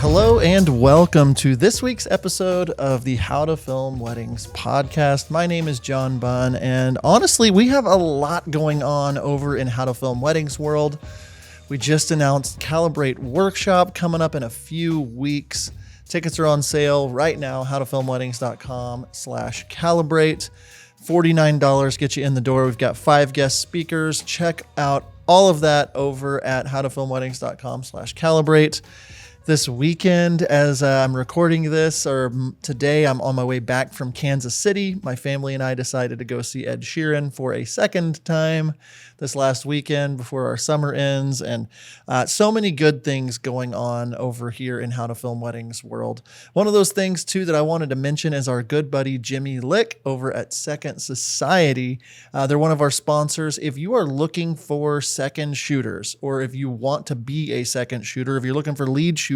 Hello and welcome to this week's episode of the How to Film Weddings podcast. My name is John Bunn, and honestly, we have a lot going on over in How to Film Weddings world. We just announced Calibrate Workshop coming up in a few weeks. Tickets are on sale right now, howtofilmweddings.com/calibrate. $49 get you in the door. We've got 5 guest speakers. Check out all of that over at howtofilmweddings.com/calibrate. This weekend, as I'm recording this, or today, I'm on my way back from Kansas City. My family and I decided to go see Ed Sheeran for a second time this last weekend before our summer ends, and so many good things going on over here in How to Film Weddings world. One of those things, too, that I wanted to mention is our good buddy Jimmy Lick over at Second Society. They're one of our sponsors. If you are looking for second shooters, or if you want to be a second shooter, if you're looking for lead shooters,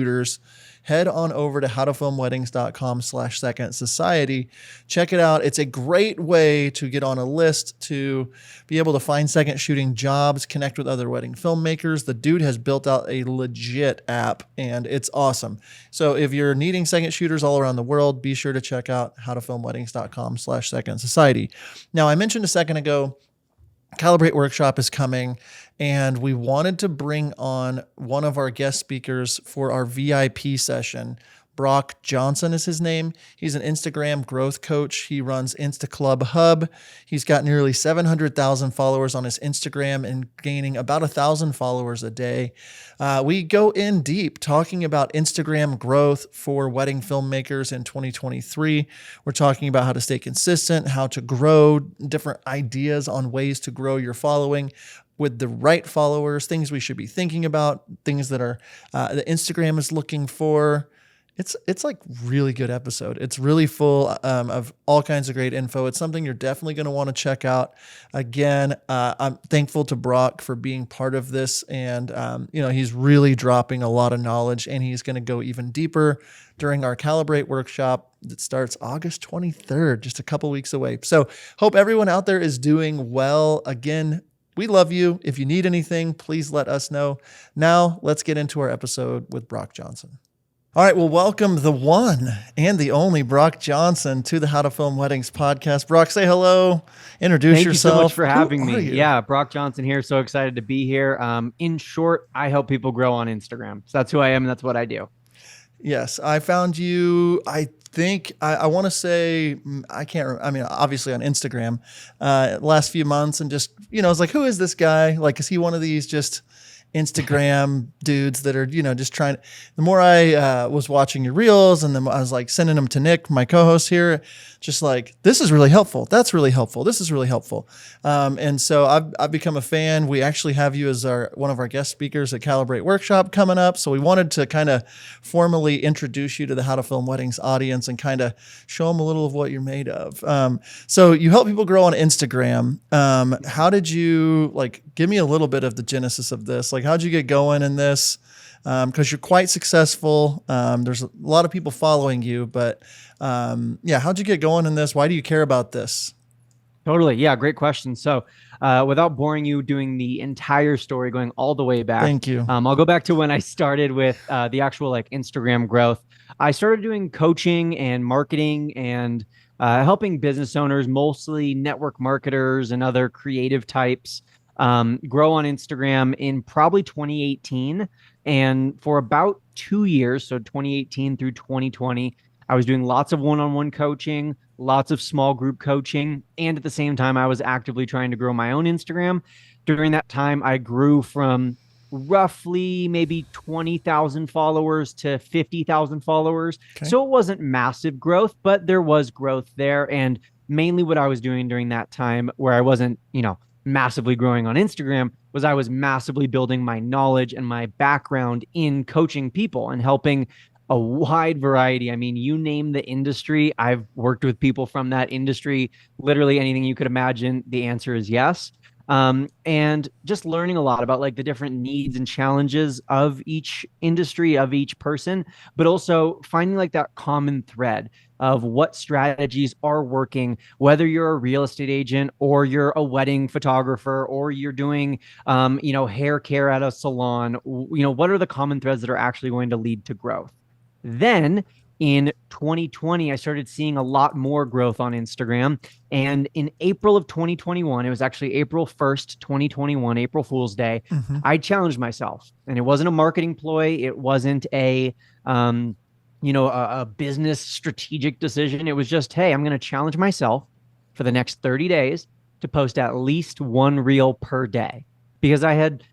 head on over to howtofilmweddings.com/second society. Check it out. It's a great way to get on a list to be able to find second shooting jobs, connect with other wedding filmmakers. The dude has built out a legit app, and it's awesome. So if you're needing second shooters all around the world, be sure to check out howtofilmweddings.com/second society. Now, I mentioned a second ago, Calibrate Workshop is coming, and we wanted to bring on one of our guest speakers for our VIP session. Brock Johnson is his name. He's an Instagram growth coach. He runs Insta Club Hub. He's got nearly 700,000 followers on his Instagram and gaining about 1,000 followers a day. We go in deep talking about Instagram growth for wedding filmmakers in 2023. We're talking about how to stay consistent, how to grow, different ideas on ways to grow your following with the right followers, things we should be thinking about, things that are that Instagram is looking for. It's like really good episode. It's really full of all kinds of great info. It's something you're definitely going to want to check out. Again, I'm thankful to Brock for being part of this, and he's really dropping a lot of knowledge, and he's going to go even deeper during our Calibrate workshop that starts August 23rd, just a couple weeks away. So hope everyone out there is doing well. Again, we love you. If you need anything, please let us know. Now let's get into our episode with Brock Johnson. All right, well, welcome the one and the only Brock Johnson to the How to Film Weddings podcast. Brock, say hello. Introduce yourself. Thank you so much for having me. You? Yeah, Brock Johnson here. So excited to be here. In short, I help people grow on Instagram. So that's who I am, and that's what I do. Yes, I found you, I think, I want to say, I can't remember, I mean, obviously on Instagram, last few months, and just, I was like, who is this guy? Like, is he one of these just Instagram dudes that are, just trying. The more I was watching your reels, and then I was like sending them to Nick, my co-host here, just like, this is really helpful. That's really helpful. This is really helpful. And so I've become a fan. We actually have you as one of our guest speakers at Calibrate Workshop coming up. So we wanted to kind of formally introduce you to the How to Film Weddings audience and kind of show them a little of what you're made of. So you help people grow on Instagram. How did you, give me a little bit of the genesis of this? How'd you get going in this? Because you're quite successful. There's a lot of people following you, but how'd you get going in this? Why do you care about this? Totally. Yeah, great question. So without boring you doing the entire story, going all the way back. Thank you. I'll go back to when I started with the actual Instagram growth. I started doing coaching and marketing and helping business owners, mostly network marketers and other creative types, grow on Instagram in probably 2018. And for about 2 years, so 2018 through 2020, I was doing lots of one-on-one coaching, lots of small group coaching. And at the same time, I was actively trying to grow my own Instagram. During that time, I grew from roughly maybe 20,000 followers to 50,000 followers. Okay. So it wasn't massive growth, but there was growth there. And mainly what I was doing during that time, where I wasn't, massively growing on Instagram, was I was massively building my knowledge and my background in coaching people and helping a wide variety. I mean, you name the industry, I've worked with people from that industry. Literally anything you could imagine, the answer is yes. And just learning a lot about the different needs and challenges of each industry, of each person, but also finding that common thread of what strategies are working, whether you're a real estate agent or you're a wedding photographer or you're doing, hair care at a salon. What are the common threads that are actually going to lead to growth? Then in 2020, I started seeing a lot more growth on Instagram. And in April of 2021, it was actually April 1st, 2021, April Fool's Day, Hmm. I challenged myself. And it wasn't a marketing ploy, it wasn't um, a business strategic decision. It was just, hey, I'm going to challenge myself for the next 30 days to post at least one reel per day because I had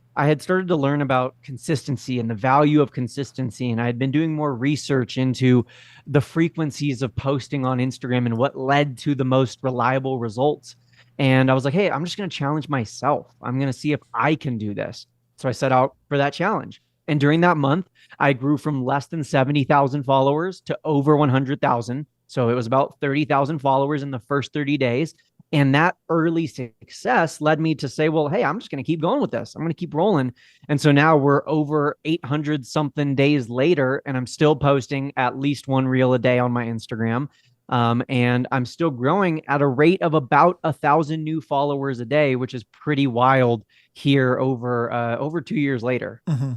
started to learn about consistency and the value of consistency. And I had been doing more research into the frequencies of posting on Instagram and what led to the most reliable results. And I was like, hey, I'm just going to challenge myself. I'm going to see if I can do this. So I set out for that challenge. And during that month, I grew from less than 70,000 followers to over 100,000. So it was about 30,000 followers in the first 30 days. And that early success led me to say, well, hey, I'm just going to keep going with this. I'm going to keep rolling. And so now we're over 800 something days later, and I'm still posting at least one reel a day on my Instagram. And I'm still growing at a rate of about 1,000 new followers a day, which is pretty wild here over 2 years later. Hmm.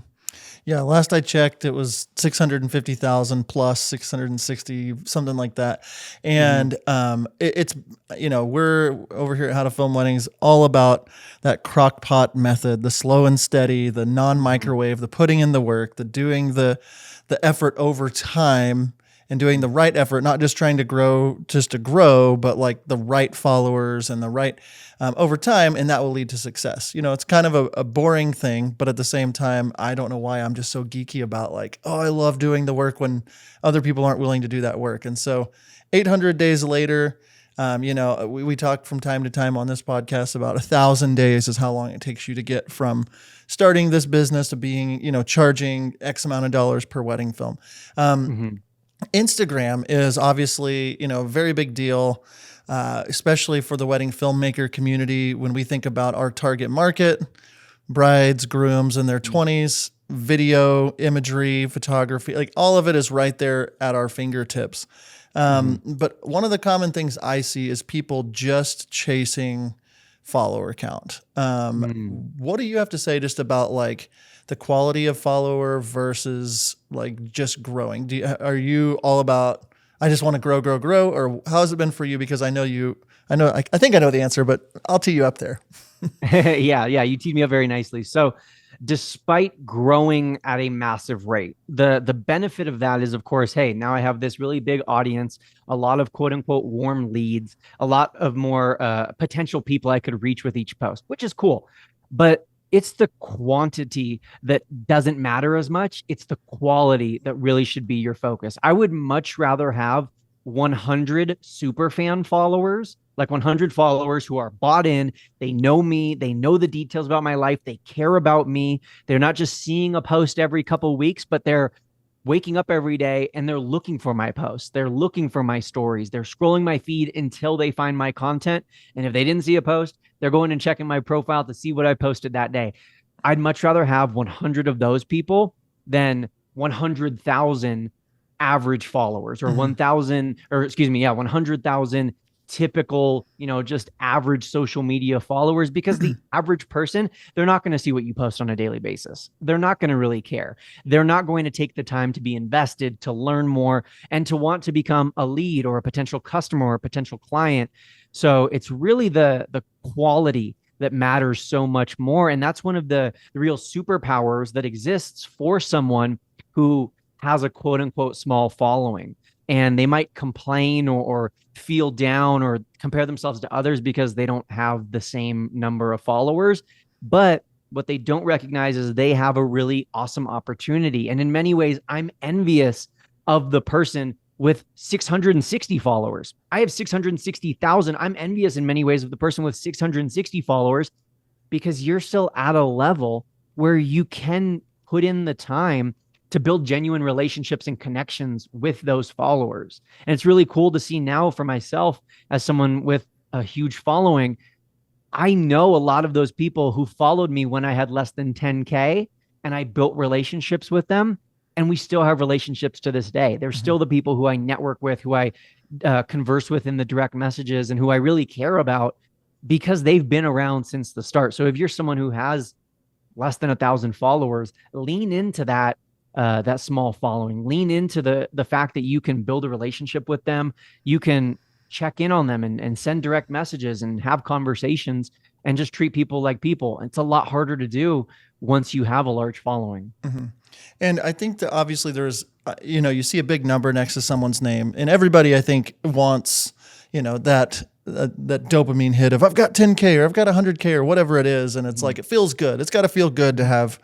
Yeah, last I checked, it was 650,000 plus 660, something like that. Mm-hmm. And it's, we're over here at How to Film Weddings, all about that crock pot method, the slow and steady, the Mm-hmm. non-microwave, the putting in the work, the doing the effort over time and doing the right effort, not just trying to grow just to grow, but like the right followers and the right over time, and that will lead to success. It's kind of a boring thing, but at the same time, I don't know why I'm just so geeky about like, oh, I love doing the work when other people aren't willing to do that work. And so 800 days later, we talk from time to time on this podcast about 1,000 days is how long it takes you to get from starting this business to being, charging X amount of dollars per wedding film. Mm-hmm. Instagram is obviously, a very big deal, especially for the wedding filmmaker community. When we think about our target market, brides, grooms in their 20s, video, imagery, photography, like all of it is right there at our fingertips. Mm-hmm. But one of the common things I see is people just chasing follower count. Mm-hmm. What do you have to say just about like the quality of follower versus like just growing? Are you all about, I just want to grow, grow, grow, or how has it been for you? Because I think I know the answer, but I'll tee you up there. Yeah, you teed me up very nicely. So, despite growing at a massive rate, the benefit of that is, of course, hey, now I have this really big audience, a lot of quote unquote warm leads, a lot of more potential people I could reach with each post, which is cool. But it's the quantity that doesn't matter as much. It's the quality that really should be your focus. I would much rather have 100 super fan followers, like 100 followers who are bought in. They know me. They know the details about my life. They care about me. They're not just seeing a post every couple of weeks, but they're waking up every day and they're looking for my posts. They're looking for my stories. They're scrolling my feed until they find my content. And if they didn't see a post, they're going and checking my profile to see what I posted that day. I'd much rather have 100 of those people than 100,000 average followers or Mhm. 1,000, or excuse me, yeah, 100,000 typical, just average social media followers, because the average person, they're not going to see what you post on a daily basis. They're not going to really care. They're not going to take the time to be invested, to learn more, and to want to become a lead or a potential customer or a potential client. So it's really the quality that matters so much more. And that's one of the real superpowers that exists for someone who has a quote unquote small following. And they might complain or feel down or compare themselves to others because they don't have the same number of followers. But what they don't recognize is they have a really awesome opportunity. And in many ways, I'm envious of the person with 660 followers. I have 660,000. I'm envious in many ways of the person with 660 followers because you're still at a level where you can put in the time to build genuine relationships and connections with those followers. And it's really cool to see now for myself as someone with a huge following. I know a lot of those people who followed me when I had less than 10K, and I built relationships with them. And we still have relationships to this day. They're Mhm. still the people who I network with, who I converse with in the direct messages, and who I really care about because they've been around since the start. So if you're someone who has less than 1,000 followers, lean into that that small following. Lean into the fact that you can build a relationship with them. You can check in on them and send direct messages and have conversations and just treat people like people. It's a lot harder to do once you have a large following. Mm-hmm. And I think that obviously there's, you see a big number next to someone's name, and everybody I think wants, that dopamine hit of I've got 10K or I've got 100K or whatever it is. And it's like, it feels good. It's got to feel good to have,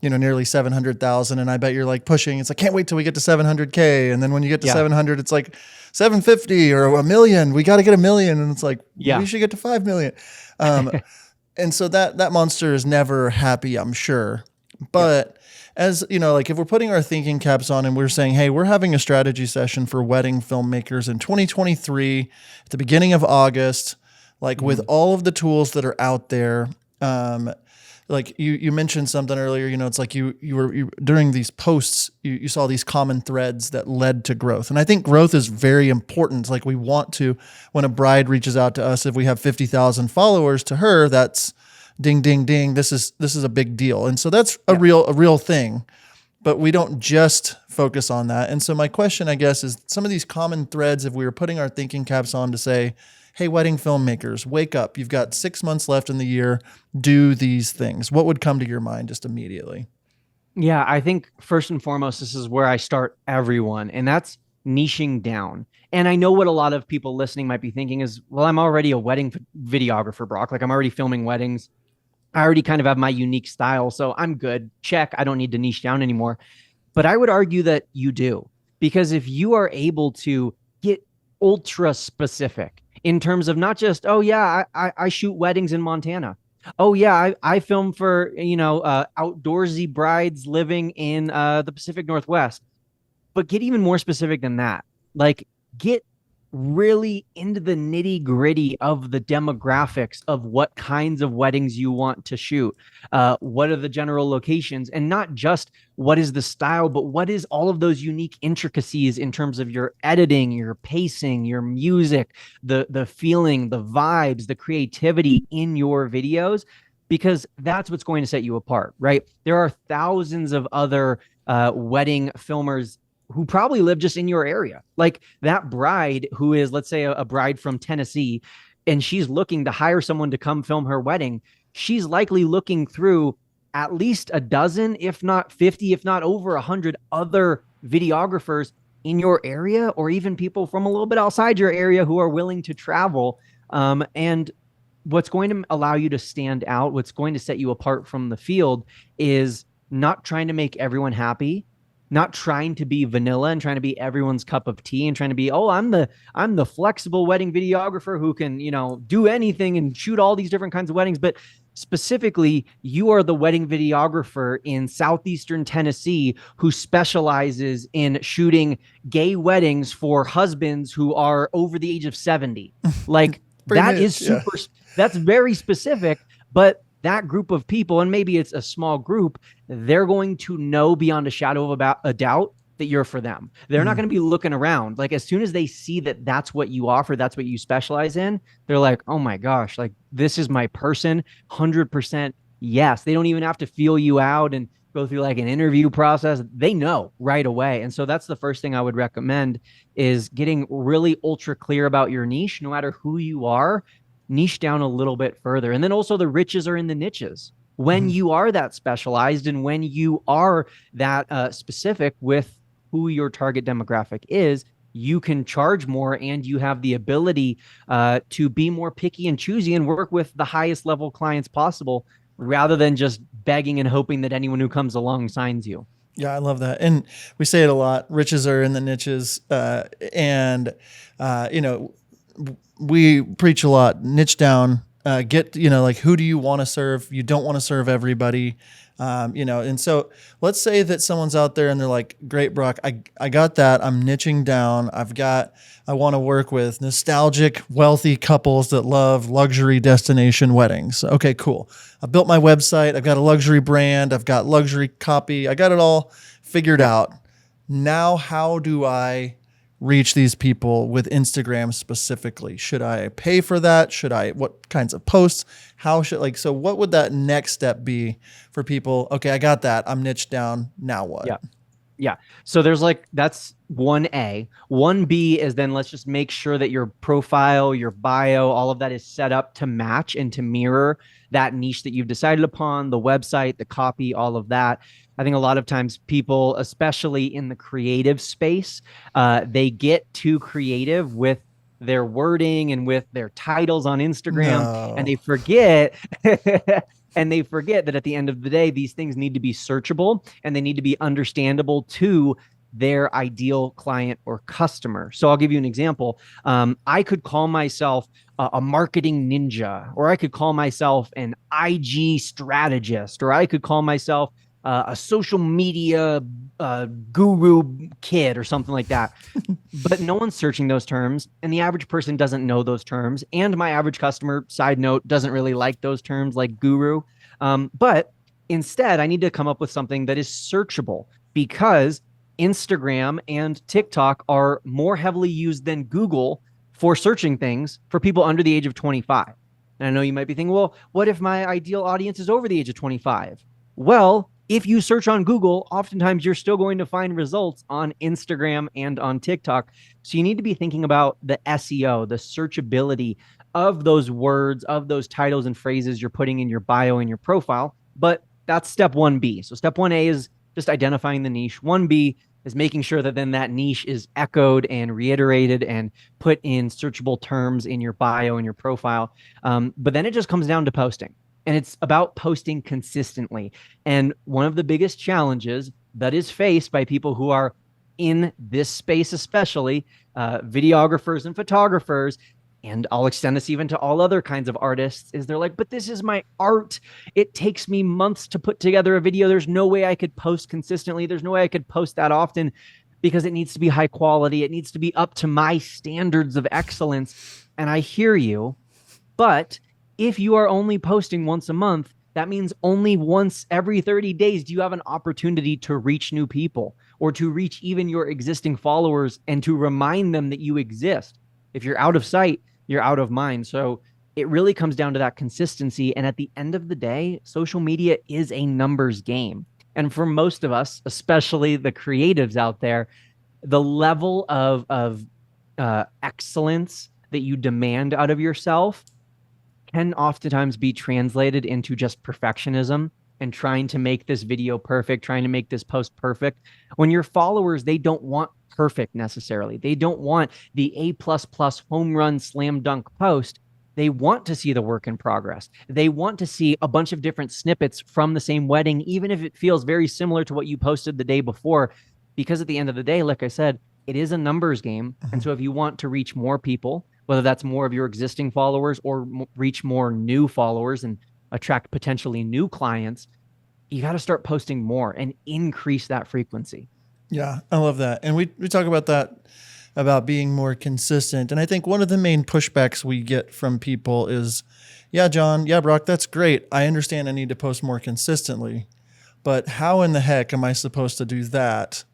nearly 700,000. And I bet you're like pushing, it's like, can't wait till we get to 700K. And then when you get to 700, it's like 750 or a million, we got to get a million. And it's like, we should get to 5 million. And so that monster is never happy, I'm sure. But as like if we're putting our thinking caps on and we're saying, hey, we're having a strategy session for wedding filmmakers in 2023 at the beginning of August, like with all of the tools that are out there. Like you mentioned something earlier, it's like you were during these posts, you saw these common threads that led to growth. And I think growth is very important. Like we want to, when a bride reaches out to us, if we have 50,000 followers, to her, that's ding, ding, ding. This is a big deal. And so that's a real thing, but we don't just focus on that. And so my question, I guess, is some of these common threads, if we were putting our thinking caps on to say, hey, wedding filmmakers, wake up. You've got 6 months left in the year. Do these things. What would come to your mind just immediately? Yeah, I think first and foremost, this is where I start everyone, and that's niching down. And I know what a lot of people listening might be thinking is, well, I'm already a wedding videographer, Brock. Like I'm already filming weddings. I already kind of have my unique style, so I'm good. Check. I don't need to niche down anymore. But I would argue that you do, because if you are able to get ultra specific in terms of not just, oh yeah, I shoot weddings in Montana. Oh yeah, I film for outdoorsy brides living in the Pacific Northwest. But get even more specific than that. Like get really into the nitty gritty of the demographics of what kinds of weddings you want to shoot. What are the general locations, and not just what is the style, but what is all of those unique intricacies in terms of your editing, your pacing, your music, the feeling, the vibes, the creativity in your videos, because that's what's going to set you apart, right? There are thousands of other wedding filmers who probably live just in your area. Like that bride who is, let's say, a bride from Tennessee, and she's looking to hire someone to come film her wedding. She's likely looking through at least a dozen, if not 50, if not over 100 other videographers in your area, or even people from a little bit outside your area who are willing to travel. And what's going to allow you to stand out, what's going to set you apart from the field, is not trying to make everyone happy, not trying to be vanilla and trying to be everyone's cup of tea and trying to be, oh, I'm the flexible wedding videographer who can, do anything and shoot all these different kinds of weddings. But specifically, you are the wedding videographer in southeastern Tennessee who specializes in shooting gay weddings for husbands who are over the age of 70. Like that is super, that's very specific, but that group of people, and maybe it's a small group, they're going to know beyond a shadow of a doubt that you're for them. They're not going to be looking around. Like as soon as they see that that's what you offer, that's what you specialize in, they're like, oh my gosh, like this is my person, 100% yes. They don't even have to feel you out and go through like an interview process. They know right away. And so that's the first thing I would recommend, is getting really ultra clear about your niche. No matter who you are, niche down a little bit further. And then also the riches are in the niches. When you are that specialized and when you are that specific with who your target demographic is, you can charge more, and you have the ability to be more picky and choosy and work with the highest level clients possible, rather than just begging and hoping that anyone who comes along signs you. Yeah, I love that. And we say it a lot, riches are in the niches. We preach a lot, niche down, get, like, who do you want to serve? You don't want to serve everybody. And so let's say that someone's out there and they're like, great, Brock, I got that. I'm niching down. I want to work with nostalgic, wealthy couples that love luxury destination weddings. Okay, cool. I built my website. I've got a luxury brand. I've got luxury copy. I got it all figured out. Now, how do I reach these people with Instagram specifically? Should I pay for that? What kinds of posts? So what would that next step be for people? Okay, I got that. I'm niched down. Now what? Yeah. Yeah. So there's like that's 1A. 1B is then let's just make sure that your profile, your bio, all of that is set up to match and to mirror that niche that you've decided upon, the website, the copy, all of that. I think a lot of times people, especially in the creative space, they get too creative with their wording and with their titles on Instagram, and they No. forget and they forget that at the end of the day, these things need to be searchable and they need to be understandable to their ideal client or customer. So I'll give you an example. I could call myself a marketing ninja, or I could call myself an IG strategist, or I could call myself a social media guru kid or something like that. But no one's searching those terms, and the average person doesn't know those terms. And my average customer, side note, doesn't really like those terms like guru. But instead, I need to come up with something that is searchable because Instagram and TikTok are more heavily used than Google for searching things for people under the age of 25. And I know you might be thinking, well, what if my ideal audience is over the age of 25? Well, if you search on Google, oftentimes you're still going to find results on Instagram and on TikTok. So you need to be thinking about the SEO, the searchability of those words, of those titles and phrases you're putting in your bio and your profile. But that's step 1B. So step 1A is just identifying the niche. 1B is making sure that then that niche is echoed and reiterated and put in searchable terms in your bio and your profile. But then it just comes down to posting. And it's about posting consistently. And one of the biggest challenges that is faced by people who are in this space, especially videographers and photographers, and I'll extend this even to all other kinds of artists, is they're like, but this is my art. It takes me months to put together a video. There's no way I could post consistently. There's no way I could post that often because it needs to be high quality. It needs to be up to my standards of excellence. And I hear you, but if you are only posting once a month, that means only once every 30 days do you have an opportunity to reach new people or to reach even your existing followers and to remind them that you exist. If you're out of sight, you're out of mind. So it really comes down to that consistency. And at the end of the day, social media is a numbers game. And for most of us, especially the creatives out there, the level of excellence that you demand out of yourself can oftentimes be translated into just perfectionism and trying to make this video perfect, trying to make this post perfect. When your followers, they don't want perfect necessarily. They don't want the A plus plus home run slam dunk post. They want to see the work in progress. They want to see a bunch of different snippets from the same wedding, even if it feels very similar to what you posted the day before. Because at the end of the day, like I said, it is a numbers game. And so if you want to reach more people, whether that's more of your existing followers or reach more new followers and attract potentially new clients, you got to start posting more and increase that frequency. Yeah, I love that. And we talk about that, about being more consistent. And I think one of the main pushbacks we get from people is, yeah, John, yeah, Brock, that's great. I understand I need to post more consistently, but how in the heck am I supposed to do that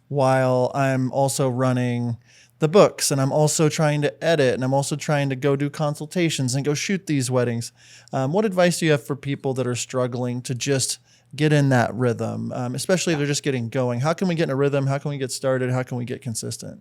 while I'm also running the books and I'm also trying to edit and I'm also trying to go do consultations and go shoot these weddings? What advice do you have for people that are struggling to just get in that rhythm, especially if they're just getting going? How can we get in a rhythm? How can we get started? How can we get consistent?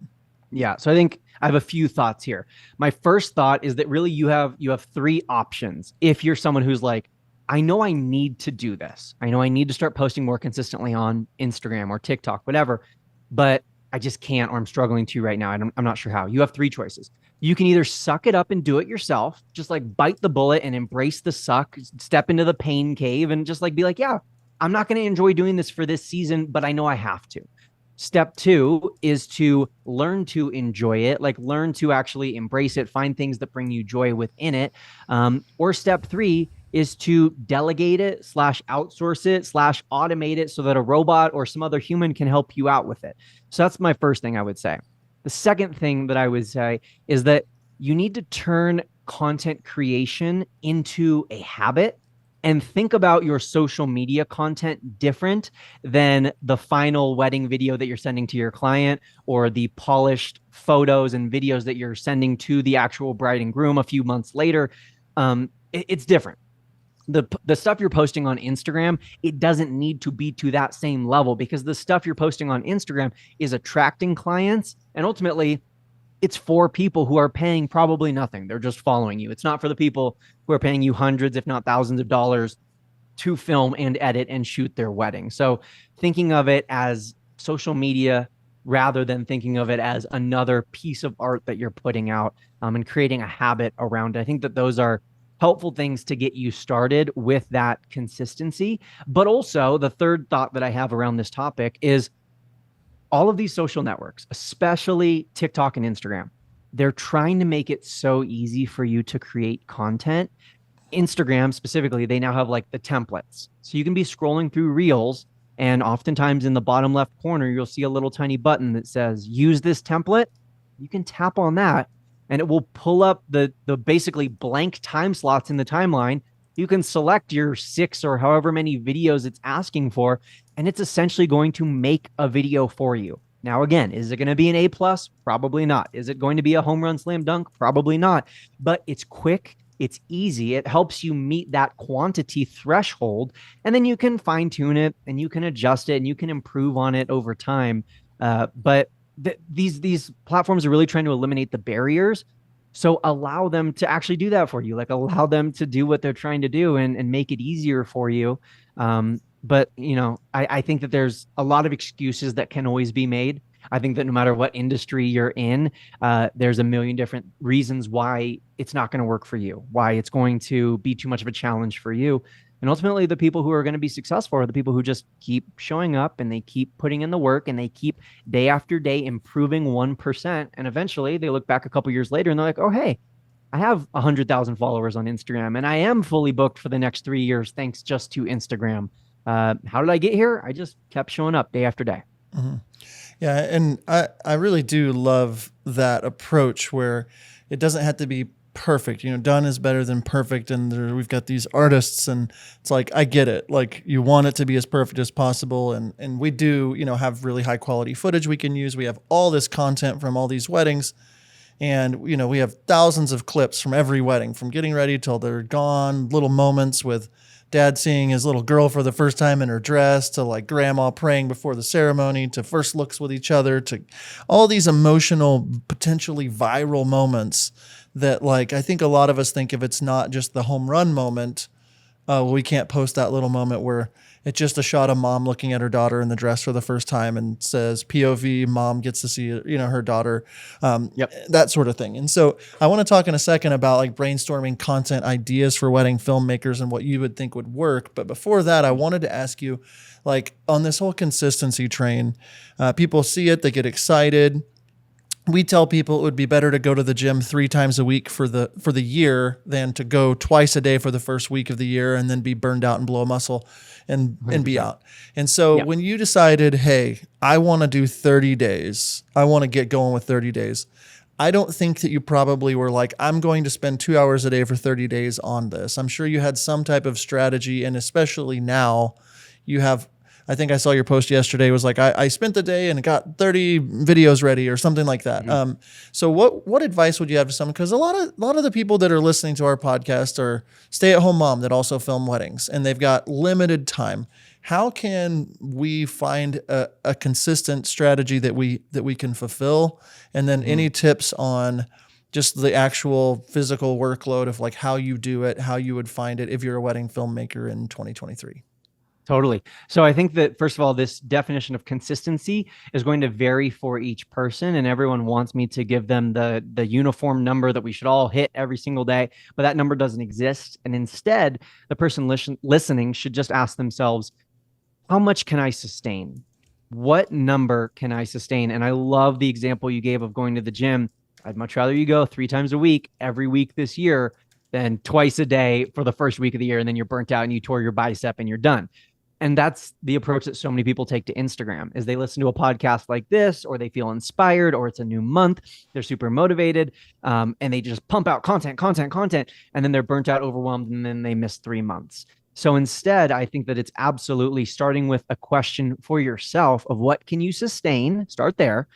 Yeah, so I think I have a few thoughts here. My first thought is that really you have three options. If you're someone who's like, I know I need to do this. I know I need to start posting more consistently on Instagram or TikTok, whatever, but I just can't, or I'm struggling to right now. I'm not sure how. You have three choices. You can either suck it up and do it yourself, just like bite the bullet and embrace the suck, step into the pain cave and just like be like, yeah, I'm not going to enjoy doing this for this season, but I know I have to. Step two is to learn to enjoy it, like learn to actually embrace it, find things that bring you joy within it. Or step three is to delegate it slash outsource it slash automate it so that a robot or some other human can help you out with it. So that's my first thing I would say. The second thing that I would say is that you need to turn content creation into a habit and think about your social media content different than the final wedding video that you're sending to your client or the polished photos and videos that you're sending to the actual bride and groom a few months later. It's different. the stuff you're posting on Instagram, it doesn't need to be to that same level, because the stuff you're posting on Instagram is attracting clients, and ultimately it's for people who are paying probably nothing. They're just following you. It's not for the people who are paying you hundreds, if not thousands of dollars to film and edit and shoot their wedding. So thinking of it as social media rather than thinking of it as another piece of art that you're putting out, and creating a habit around it. I think that those are helpful things to get you started with that consistency. But also, the third thought that I have around this topic is all of these social networks, especially TikTok and Instagram, they're trying to make it so easy for you to create content. Instagram specifically, they now have like the templates. So you can be scrolling through reels, and oftentimes in the bottom left corner, you'll see a little tiny button that says, use this template. You can tap on that and it will pull up the basically blank time slots in the timeline. You can select your 6 or however many videos it's asking for, and it's essentially going to make a video for you. Now, again, is it going to be an A plus? Probably not. Is it going to be a home run slam dunk? Probably not. But it's quick. It's easy. It helps you meet that quantity threshold, and then you can fine tune it and you can adjust it and you can improve on it over time. But these platforms are really trying to eliminate the barriers. So allow them to actually do that for you, like allow them to do what they're trying to do and make it easier for you. But, I think that there's a lot of excuses that can always be made. I think that no matter what industry you're in, there's a million different reasons why it's not going to work for you, why it's going to be too much of a challenge for you. And ultimately, the people who are going to be successful are the people who just keep showing up and they keep putting in the work and they keep day after day improving 1%. And eventually they look back a couple years later and they're like, oh, hey, I have 100,000 followers on Instagram and I am fully booked for the next 3 years, thanks just to Instagram. How did I get here? I just kept showing up day after day. Mm-hmm. Yeah. And I really do love that approach where it doesn't have to be perfect. Done is better than perfect. And we've got these artists and it's like, I get it. Like you want it to be as perfect as possible. And we do, have really high quality footage we can use. We have all this content from all these weddings. And, we have thousands of clips from every wedding, from getting ready till they're gone, little moments with dad seeing his little girl for the first time in her dress, to like grandma praying before the ceremony, to first looks with each other, to all these emotional, potentially viral moments that, like, I think a lot of us think if it's not just the home run moment, we can't post that little moment where it's just a shot of mom looking at her daughter in the dress for the first time and says POV, mom gets to see, her daughter, that sort of thing. And so I want to talk in a second about like brainstorming content ideas for wedding filmmakers and what you would think would work. But before that, I wanted to ask you, like, on this whole consistency train, people see it, they get excited. We tell people it would be better to go to the gym 3 times a week for the year than to go twice a day for the first week of the year and then be burned out and blow a muscle and be out. And so when you decided, hey, I want to do 30 days, I want to get going with 30 days, I don't think that you probably were like, I'm going to spend 2 hours a day for 30 days on this. I'm sure you had some type of strategy, and especially now you have, I think I saw your post yesterday was like, I spent the day and got 30 videos ready or something like that. Mm-hmm. So what advice would you have to someone? Because a lot of the people that are listening to our podcast are stay-at-home mom that also film weddings, and they've got limited time. How can we find a consistent strategy that we can fulfill? And then any tips on just the actual physical workload of like how you do it, how you would find it if you're a wedding filmmaker in 2023? Totally. So I think that, first of all, this definition of consistency is going to vary for each person, and everyone wants me to give them the uniform number that we should all hit every single day, but that number doesn't exist. And instead, the person listening should just ask themselves, how much can I sustain? What number can I sustain? And I love the example you gave of going to the gym. I'd much rather you go 3 times a week, every week this year, than twice a day for the first week of the year, and then you're burnt out and you tore your bicep and you're done. And that's the approach that so many people take to Instagram, is they listen to a podcast like this, or they feel inspired, or it's a new month, they're super motivated, and they just pump out content, and then they're burnt out, overwhelmed, and then they miss 3 months. So instead, I think that it's absolutely starting with a question for yourself of what can you sustain, start there.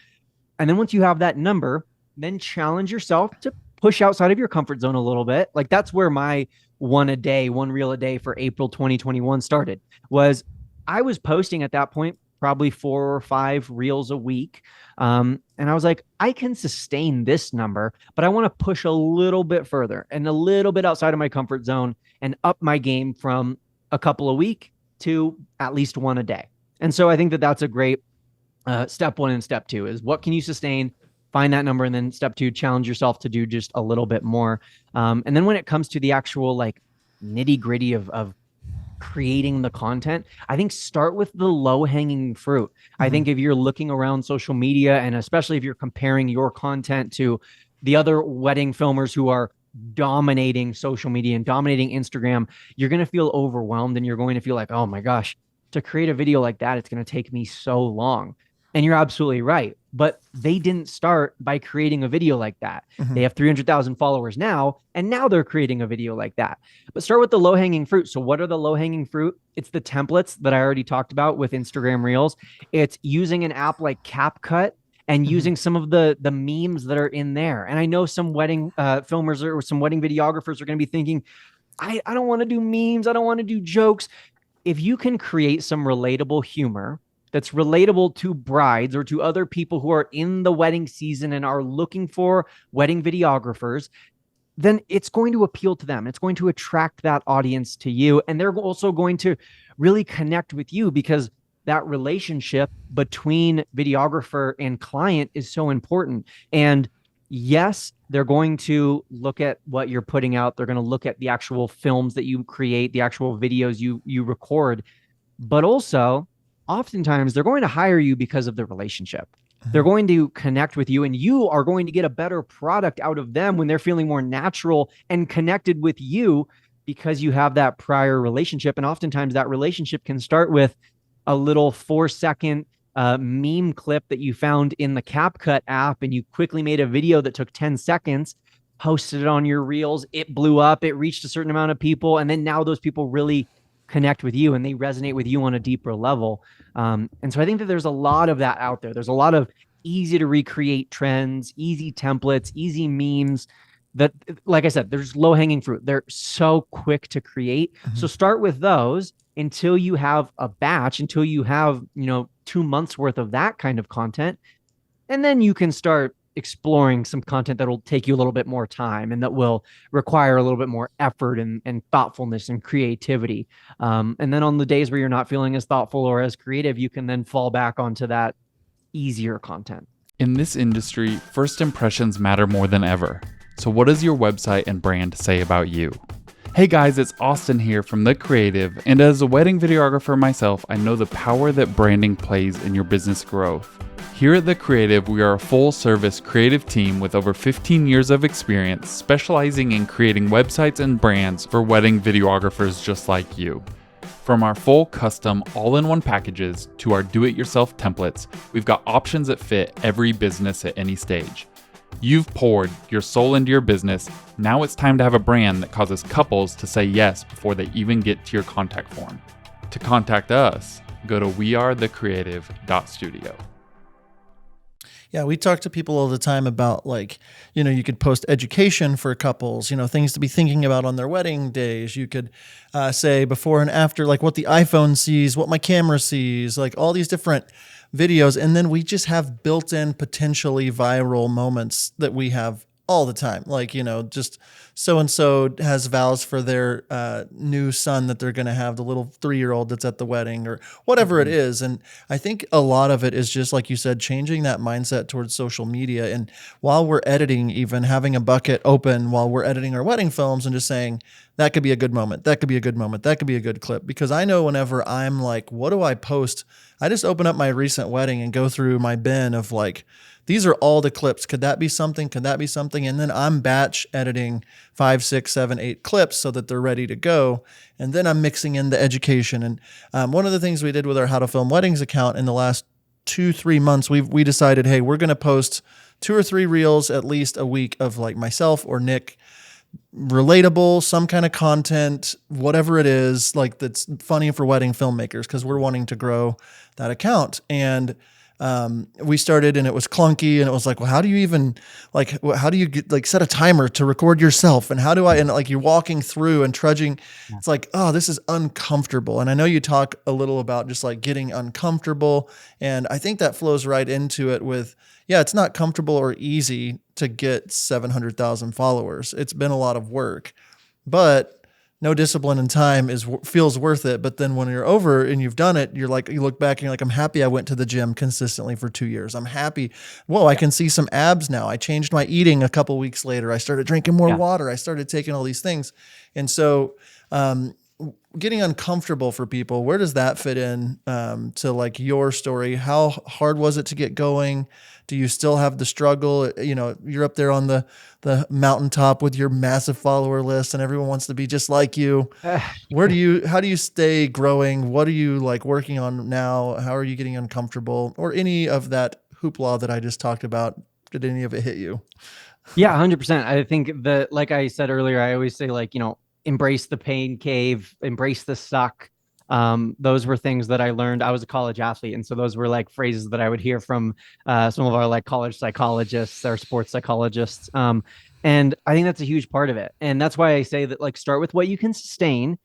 And then once you have that number, then challenge yourself to push outside of your comfort zone a little bit. Like that's where my one a day, one reel a day for April 2021 started, was I was posting at that point probably 4 or 5 reels a week. And I was like, I can sustain this number, but I want to push a little bit further and a little bit outside of my comfort zone and up my game from a couple a week to at least one a day. And so I think that that's a great step one and step two is what can you sustain, find that number. And then step two, challenge yourself to do just a little bit more. And then when it comes to the actual like nitty gritty of creating the content, I think start with the low hanging fruit. I think if you're looking around social media, and especially if you're comparing your content to the other wedding filmers who are dominating social media and dominating Instagram, you're going to feel overwhelmed and you're going to feel like, oh my gosh, to create a video like that, it's going to take me so long. And you're absolutely right. But they didn't start by creating a video like that. They have 300,000 followers now, and now they're creating a video like that. But start with the low hanging fruit. So what are the low hanging fruit? It's the templates that I already talked about with Instagram Reels. It's using an app like CapCut and using some of the memes that are in there. And I know some wedding filmers or some wedding videographers are going to be thinking, I don't want to do memes. I don't want to do jokes. If you can create some relatable humor that's relatable to brides or to other people who are in the wedding season and are looking for wedding videographers, then it's going to appeal to them. It's going to attract that audience to you. And they're also going to really connect with you because that relationship between videographer and client is so important. And yes, they're going to look at what you're putting out. They're going to look at the actual films that you create, the actual videos you record, but also oftentimes they're going to hire you because of the relationship. They're going to connect with you and you are going to get a better product out of them when they're feeling more natural and connected with you because you have that prior relationship. And oftentimes that relationship can start with a little 4-second meme clip that you found in the CapCut app and you quickly made a video that took 10 seconds, posted it on your reels, it blew up, it reached a certain amount of people. And then now those people really connect with you and they resonate with you on a deeper level. And so I think that there's a lot of that out there. There's a lot of easy to recreate trends, easy templates, easy memes that, like I said, there's low hanging fruit. They're so quick to create. So start with those until you have a batch, until you have, 2 months worth of that kind of content. And then you can start exploring some content that will take you a little bit more time and that will require a little bit more effort and thoughtfulness and creativity. And then on the days where you're not feeling as thoughtful or as creative, you can then fall back onto that easier content. In this industry, first impressions matter more than ever. So what does your website and brand say about you? Hey guys, it's Austin here from The Creative, and as a wedding videographer myself, I know the power that branding plays in your business growth. Here at The Creative, we are a full-service creative team with over 15 years of experience specializing in creating websites and brands for wedding videographers just like you. From our full custom all-in-one packages to our do-it-yourself templates, we've got options that fit every business at any stage. You've poured your soul into your business. Now it's time to have a brand that causes couples to say yes before they even get to your contact form. To contact us, go to wearethecreative.studio. Yeah, we talk to people all the time about you could post education for couples, things to be thinking about on their wedding days. You could say before and after, like what the iPhone sees, what my camera sees, like all these different videos. And then we just have built-in potentially viral moments that we have all the time. Just so-and-so has vows for their new son that they're going to have, the little 3-year-old that's at the wedding or whatever it is. And I think a lot of it is just, like you said, changing that mindset towards social media. And while we're editing, even having a bucket open while we're editing our wedding films and just saying, that could be a good moment. That could be a good moment. That could be a good clip. Because I know whenever I'm like, what do I post? I just open up my recent wedding and go through my bin of these are all the clips. Could that be something? Could that be something? And then I'm batch editing 5, 6, 7, 8 clips so that they're ready to go. And then I'm mixing in the education. And one of the things we did with our How to Film Weddings account in the last 2-3 months, we decided, hey, we're going to post 2 or 3 reels at least a week of myself or Nick, relatable, some kind of content, whatever it is, that's funny for wedding filmmakers, because we're wanting to grow that account. And we started and it was clunky and it was like, well, how do you even how do you get set a timer to record yourself? And how do I, and you're walking through and trudging. Yeah. It's like, oh, this is uncomfortable. And I know you talk a little about just getting uncomfortable. And I think that flows right into it with, yeah, it's not comfortable or easy to get 700,000 followers. It's been a lot of work, but no discipline and time feels worth it. But then when you're over and you've done it, you look back and you're like, I'm happy I went to the gym consistently for 2 years. I'm happy. Whoa, I can see some abs now. I changed my eating a couple weeks later. I started drinking more water. I started taking all these things. And so, getting uncomfortable for people, where does that fit in to your story? How hard was it to get going? Do you still have the struggle? You're up there on the mountaintop with your massive follower list and everyone wants to be just like you. How do you stay growing? What are you working on now? How are you getting uncomfortable, or any of that hoopla that I just talked about? Did any of it hit you? Yeah, 100%. I think that, like I said earlier, I always say embrace the pain cave, embrace the suck. Those were things that I learned. I was a college athlete. And so those were phrases that I would hear from some of our college psychologists or sports psychologists. And I think that's a huge part of it. And that's why I say that start with what you can sustain,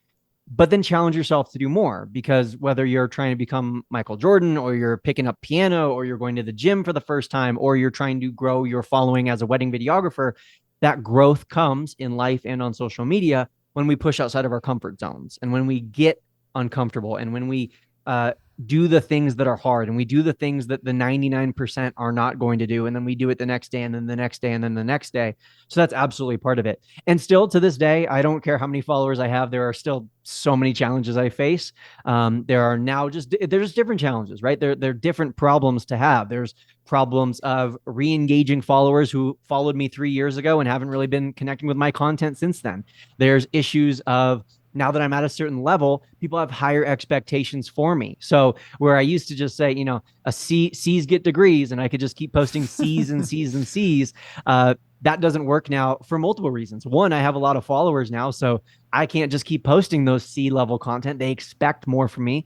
but then challenge yourself to do more, because whether you're trying to become Michael Jordan, or you're picking up piano, or you're going to the gym for the first time, or you're trying to grow your following as a wedding videographer, that growth comes in life and on social media when we push outside of our comfort zones, and when we get uncomfortable, and when we do the things that are hard, and we do the things that the 99% are not going to do, and then we do it the next day, and then the next day, and then the next day. So that's absolutely part of it. And still to this day, I don't care how many followers I have, there are still so many challenges I face. There are now there's different challenges, right? There are different problems to have. There's problems of re-engaging followers who followed me 3 years ago and haven't really been connecting with my content since then. There's issues of, now that I'm at a certain level, people have higher expectations for me. So where I used to just say, C's get degrees, and I could just keep posting C's and C's and C's, that doesn't work now for multiple reasons. One, I have a lot of followers now, so I can't just keep posting those C level content. They expect more from me.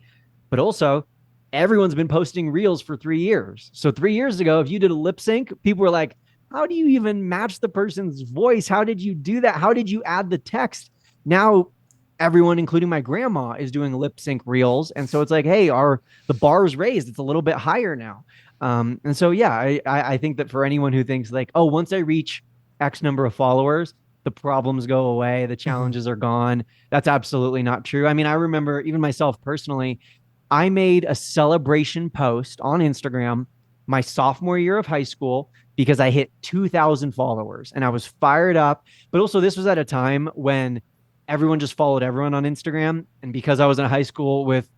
But also, everyone's been posting reels for 3 years. So 3 years ago, if you did a lip sync, people were like, how do you even match the person's voice? How did you do that? How did you add the text? Now, everyone, including my grandma, is doing lip sync reels. And so it's like, hey, the bar is raised. It's a little bit higher now. And so, yeah, I think that for anyone who thinks once I reach X number of followers, the problems go away, the challenges are gone, that's absolutely not true. I mean, I remember even myself personally, I made a celebration post on Instagram my sophomore year of high school because I hit 2,000 followers and I was fired up. But also, this was at a time when everyone just followed everyone on Instagram. And because I was in high school with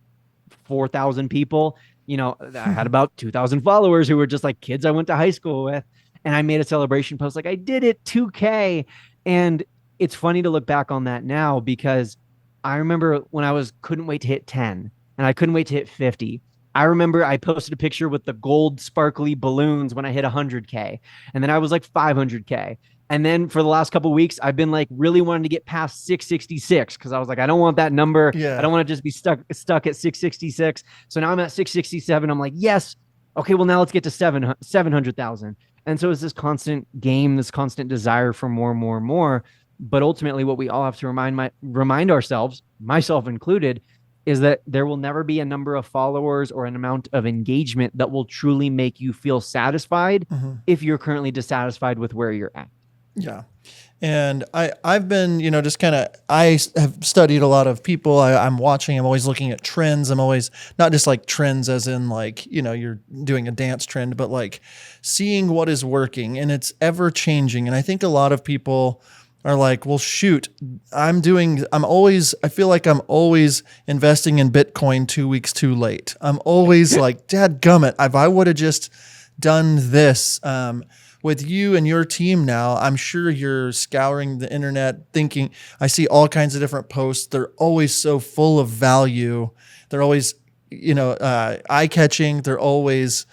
4,000 people, I had about 2,000 followers who were just kids I went to high school with. And I made a celebration post, I did it, 2K. And it's funny to look back on that now, because I remember when I couldn't wait to hit 10, and I couldn't wait to hit 50. I remember I posted a picture with the gold sparkly balloons when I hit 100K. And then I was 500K. And then for the last couple of weeks, I've been really wanting to get past 666, because I was I don't want that number. Yeah. I don't want to just be stuck at 666. So now I'm at 667. I'm yes. Okay, well, now let's get to 700,000. And so it's this constant game, this constant desire for more and more and more. But ultimately, what we all have to remind ourselves, myself included, is that there will never be a number of followers or an amount of engagement that will truly make you feel satisfied if you're currently dissatisfied with where you're at. Yeah. And I've been, I have studied a lot of people. I'm watching, I'm always looking at trends. I'm always not just trends as in you're doing a dance trend, but seeing what is working, and it's ever changing. And I think a lot of people are well, shoot, I feel like I'm always investing in Bitcoin 2 weeks too late. I'm always dadgummit, if I would have just done this, with you and your team now, I'm sure you're scouring the internet thinking, I see all kinds of different posts. They're always so full of value. They're always, eye-catching. They're always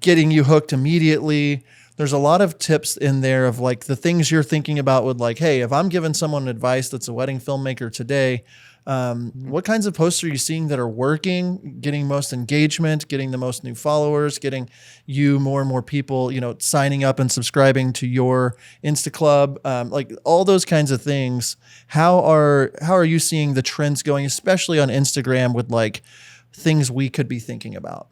getting you hooked immediately. There's a lot of tips in there of the things you're thinking about with hey, if I'm giving someone advice that's a wedding filmmaker today, What kinds of posts are you seeing that are working, getting most engagement, getting the most new followers, getting you more and more people, signing up and subscribing to your Insta Club, like all those kinds of things? How are you seeing the trends going, especially on Instagram, with like things we could be thinking about?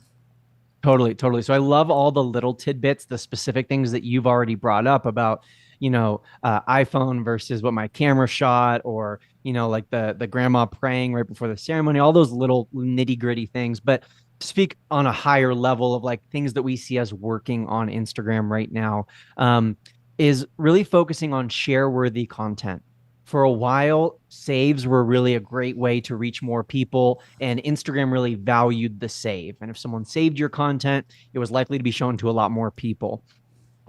Totally, totally. So I love all the little tidbits, the specific things that you've already brought up about, iPhone versus what my camera shot, or, like the grandma praying right before the ceremony, all those little nitty gritty things. But to speak on a higher level of like things that we see as working on Instagram right now, is really focusing on share worthy content. For a while, saves were really a great way to reach more people, and Instagram really valued the save. And if someone saved your content, it was likely to be shown to a lot more people.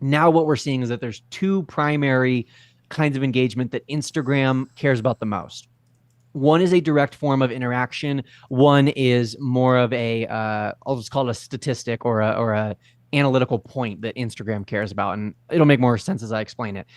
Now what we're seeing is that there's two primary kinds of engagement that Instagram cares about the most. One is a direct form of interaction. One is more of a, I'll just call it a statistic or a analytical point that Instagram cares about. And it'll make more sense as I explain it.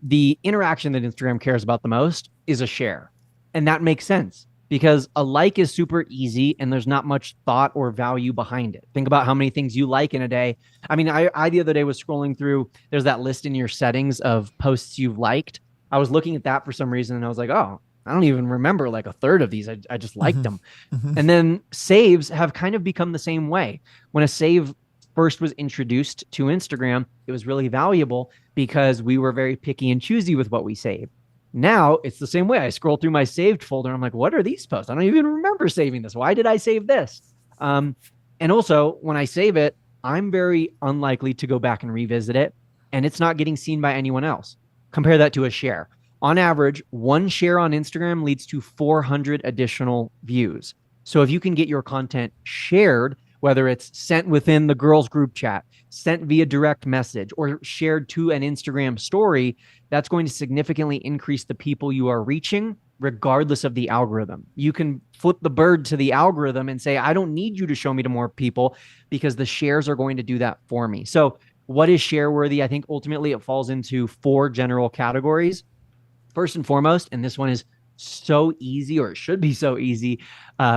The interaction that Instagram cares about the most is a share. And that makes sense because a like is super easy and there's not much thought or value behind it. Think about how many things you like in a day. I mean, I the other day was scrolling through, there's that list in your settings of posts you've liked. I was looking at that for some reason and I was like, oh, I don't even remember like a third of these. I just liked them. And then saves have kind of become the same way. When a save first was introduced to Instagram, it was really valuable because we were very picky and choosy with what we saved. Now it's the same way. I scroll through my saved folder and I'm like, what are these posts? I don't even remember saving this. Why did I save this? And also when I save it, I'm very unlikely to go back and revisit it, and it's not getting seen by anyone else. Compare that to a share. On average, one share on Instagram leads to 400 additional views. So if you can get your content shared, whether it's sent within the girls group chat, sent via direct message, or shared to an Instagram story, that's going to significantly increase the people you are reaching, regardless of the algorithm. You can flip the bird to the algorithm and say, I don't need you to show me to more people because the shares are going to do that for me. So what is share worthy? I think ultimately it falls into 4 general categories. First and foremost, and this one is so easy, or it should be so easy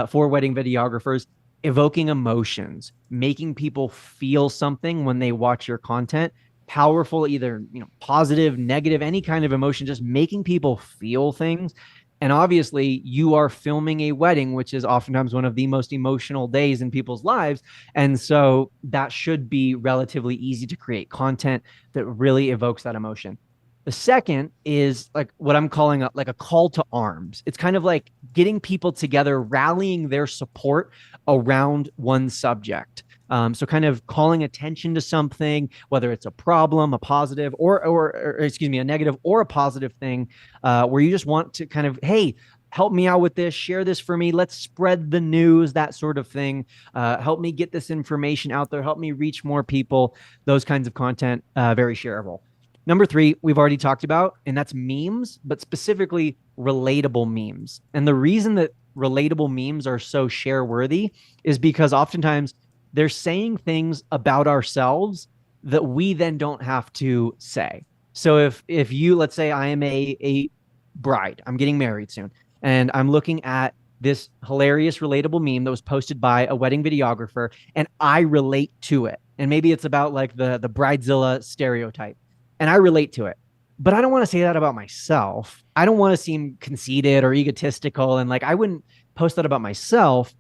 for wedding videographers, evoking emotions, making people feel something when they watch your content, powerful, either positive, negative, any kind of emotion, just making people feel things. And obviously you are filming a wedding, which is oftentimes one of the most emotional days in people's lives. And so that should be relatively easy to create content that really evokes that emotion. The second is like what I'm calling like a call to arms. It's kind of like getting people together, rallying their support around one subject. So kind of calling attention to something, whether it's a problem, a positive, or excuse me, a negative or a positive thing, where you just want to kind of, hey, help me out with this, share this for me, let's spread the news, that sort of thing. Help me get this information out there, help me reach more people. Those kinds of content, very shareable. Number 3, we've already talked about, and that's memes, but specifically relatable memes. And the reason that relatable memes are so share worthy is because oftentimes they're saying things about ourselves that we then don't have to say. So if you, let's say I am a bride, I'm getting married soon, and I'm looking at this hilarious relatable meme that was posted by a wedding videographer, and I relate to it. And maybe it's about like the bridezilla stereotype. And I relate to it, but I don't want to say that about myself. I don't want to seem conceited or egotistical. And like, I wouldn't post that about myself,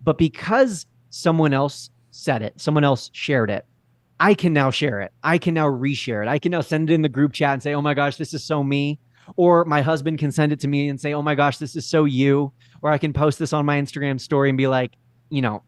but because someone else said it, someone else shared it, I can now share it. I can now reshare it. I can now send it in the group chat and say, oh my gosh, this is so me. Or my husband can send it to me and say, oh my gosh, this is so you. Or I can post this on my Instagram story and be like,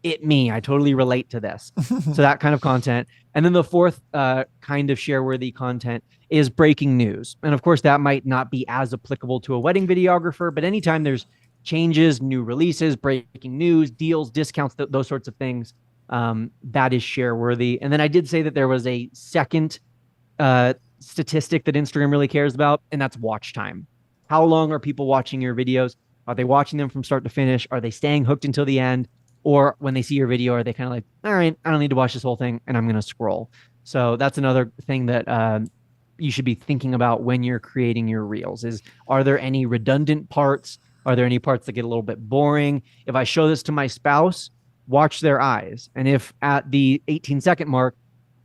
it me, I totally relate to this. So that kind of content. And then the fourth kind of share-worthy content is breaking news. And of course, that might not be as applicable to a wedding videographer, but anytime there's changes, new releases, breaking news, deals, discounts, those sorts of things, that is share-worthy. And then I did say that there was a second statistic that Instagram really cares about, and that's watch time. How long are people watching your videos? Are they watching them from start to finish? Are they staying hooked until the end? Or when they see your video, are they kind of like, all right, I don't need to watch this whole thing and I'm going to scroll. So that's another thing that you should be thinking about when you're creating your reels is, are there any redundant parts? Are there any parts that get a little bit boring? If I show this to my spouse, watch their eyes. And if at the 18-second mark,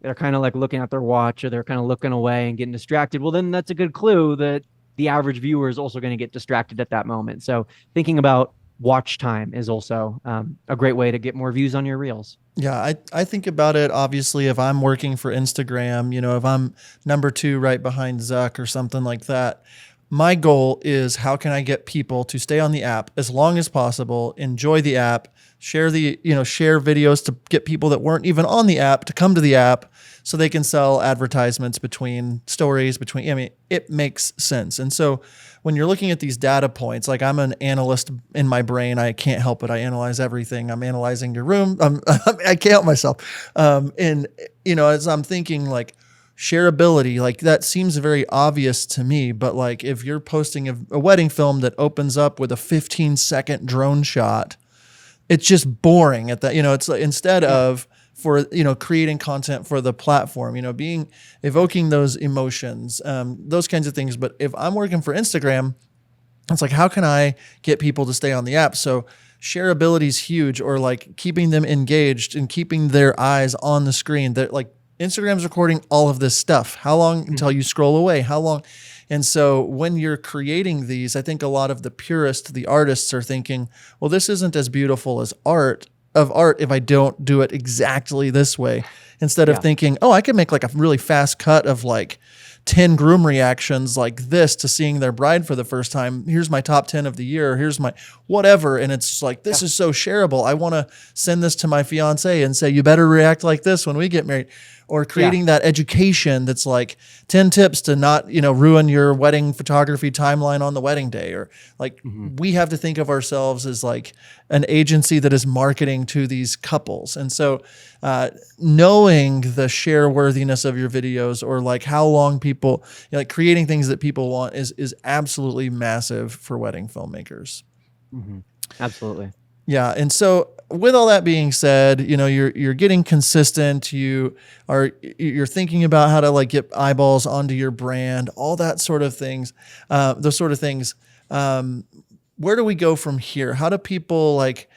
they're kind of like looking at their watch or they're kind of looking away and getting distracted, well, then that's a good clue that the average viewer is also going to get distracted at that moment. So thinking about watch time is also a great way to get more views on your reels. Yeah, I think about it, obviously, if I'm working for Instagram, if I'm number 2 right behind Zuck or something like that, my goal is how can I get people to stay on the app as long as possible, enjoy the app, share videos to get people that weren't even on the app to come to the app so they can sell advertisements between stories, it makes sense. And so when you're looking at these data points, like I'm an analyst in my brain, I can't help it. I analyze everything. I'm analyzing your room. I can't help myself. As I'm thinking like, shareability, like that seems very obvious to me, but like if you're posting a wedding film that opens up with a 15-second drone shot, it's just boring at that. It's like instead of for creating content for the platform, evoking those emotions, those kinds of things. But if I'm working for Instagram, it's like how can I get people to stay on the app? So shareability is huge, or like keeping them engaged and keeping their eyes on the screen. That like Instagram's recording all of this stuff. How long until you scroll away? How long? And so when you're creating these, I think a lot of the purists, the artists are thinking, well, this isn't as beautiful as art if I don't do it exactly this way. Instead of thinking, oh, I could make like a really fast cut of like 10 groom reactions like this to seeing their bride for the first time. Here's my top 10 of the year. Here's my whatever. And it's like, this is so shareable. I want to send this to my fiance and say, you better react like this when we get married. Or creating that education that's like 10 tips to not, ruin your wedding photography timeline on the wedding day. Or like we have to think of ourselves as like an agency that is marketing to these couples. And so knowing the share worthiness of your videos, or like how long people, like creating things that people want is absolutely massive for wedding filmmakers. Absolutely. Yeah. And so with all that being said, you're getting consistent. You're thinking about how to like get eyeballs onto your brand, all that sort of things, those sort of things. Where do we go from here? How do people like,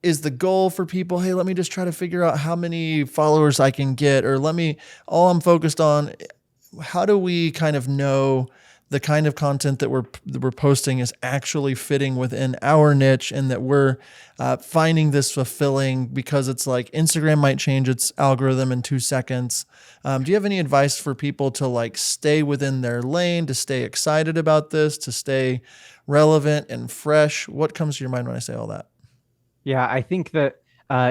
is the goal for people, hey, let me just try to figure out how many followers I can get, or all I'm focused on, how do we kind of know the kind of content that we're posting is actually fitting within our niche, and that we're finding this fulfilling? Because it's like Instagram might change its algorithm in 2 seconds. Do you have any advice for people to like stay within their lane, to stay excited about this, to stay relevant and fresh? What comes to your mind when I say all that? Yeah, I think that